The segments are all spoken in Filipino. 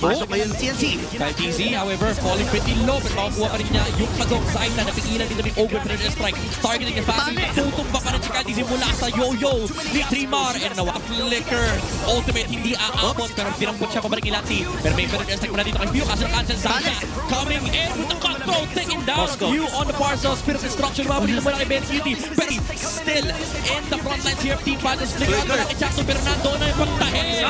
Pasok ngayon TNC. Kyle TZ, however, falling pretty low. Pero makakuha pa rin niya yung Kazong Zaita. Napigilan dito ni Ogre Finish Strike. Targeting and passing. Tutumba pa rin si Kyle TZ mula sa Yo-Yo ni Trimar. And nawa flicker. Ultimate, hindi aabot. Pero dinampot siya pabalik ni Lancy. Pero may Finish Strike mula dito kay Hugh. Kasi cancel Zaita. Coming in with the control. Taking down Hugh on the far side. Spirit Destruction. Mabalik na mula kay Ben City. Pero still in the front lines here of Team Panthers. Flicker up mula kay Jackson. Pero nandun na yung pagtahin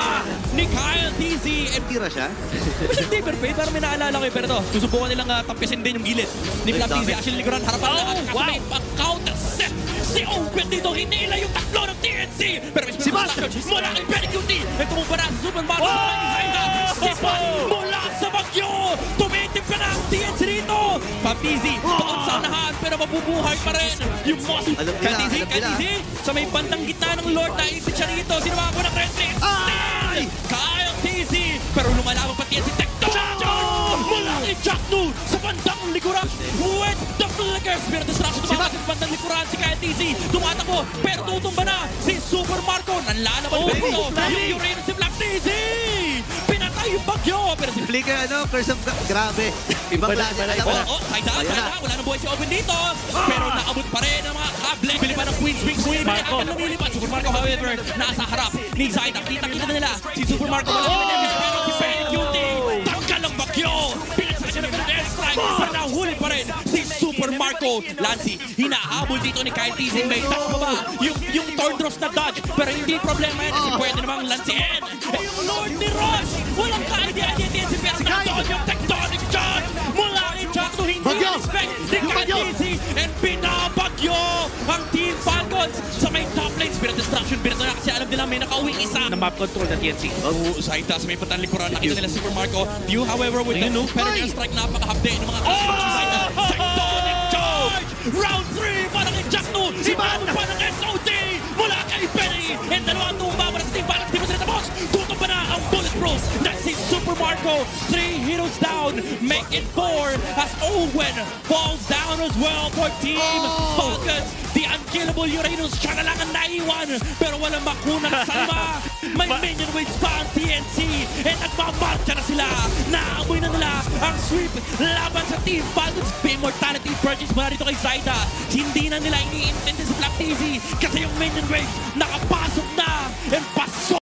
ni Kyle TZ. Tira siya. Hindi, perfect. Parang may naalala ko pero ito, susubukan nilang tapisin din yung gilid ni Flap TZ. Actually, likuran, harapan na. May pang-counter set. Si Owen dito, hinila yung tatlo ng TNC. Pero may special mula kay Benny Cutie. At tumubara sa Super Mario sa Zaita. Sipan mula sa Bagyo. Tumitip ka na ang TNC dito. Flap TZ, doon sa unahan, pero mabubuhay pa rin yung Moss. Kyle TZ, sa may bandang gitna ng Lord, naipit siya rito. Sinama ko ng Red Tree. Kyle TZ, pero lumalaban pa TNC. Mula kay Jacknu sa bandang likuran with the flickers. Pero distraction tumama sa bandang likuran si Kyle TZ. Tumatakbo pero tutumba na si Super Marco. Nanlalaban pa ito yung Uranus si Flap TZ. Pinatay yung Bagyo. Pero si Flicker, Curse of grabe. Ibang klase. Zaita. Wala nang buhay si Open dito. Pero naabot pa rin ang mga kable. Bili pa ng Queen's Wings. Marco. Super Marco, however, nasa harap ni Zaita. Kita-kita na nila si Super Marco. Pero si Benny Cutie. Pinagsakin na ng strike. Pero nahuli pa rin si Super Marco. Lancy, hinahabol dito ni Kyle TZ. May takbo ba yung Thorndross na dodge. Pero hindi problema yan kasi pwede namang Lancy in. Yung Lord ni Ross. Walang ka-idea-idea si Pias na doon yung tectonic charge. Mula ni Jackson, hindi respect ni Kyle TZ. And pinabagyo ang Team Falcons sa may top lane. Spirit Destruction. Pero na kasi alam nila may nakauwing isa na map control ng TNC. Zaita sa may patanlikuran. Nakita nila Super Marco. View, however, with the Perennial Strike, napakahapde ng mga Zaita. Tectonic charge! Round 3 para kay Jacknu. Ibang pa ng SOD mula kay Benny. And dalawang tumba para sa Team Balance. Di mo sila tapos. Tutumba na ang Bulletproof na si Super Marco. 3 heroes down. Make it 4 as Owen falls down as well for Team Falcons. The unkillable Uranus, siya na lang ang naiwan. Pero walang makunang salma. May minion waves pa ang TNC. And nagmamarcha na sila. Naamoy na nila ang sweep laban sa Team Falcons. Immortality purchase mula dito kay Zaita. Hindi na nila iniintindi sa Flap TZ kasi yung minion wave nakapasok na and pasok.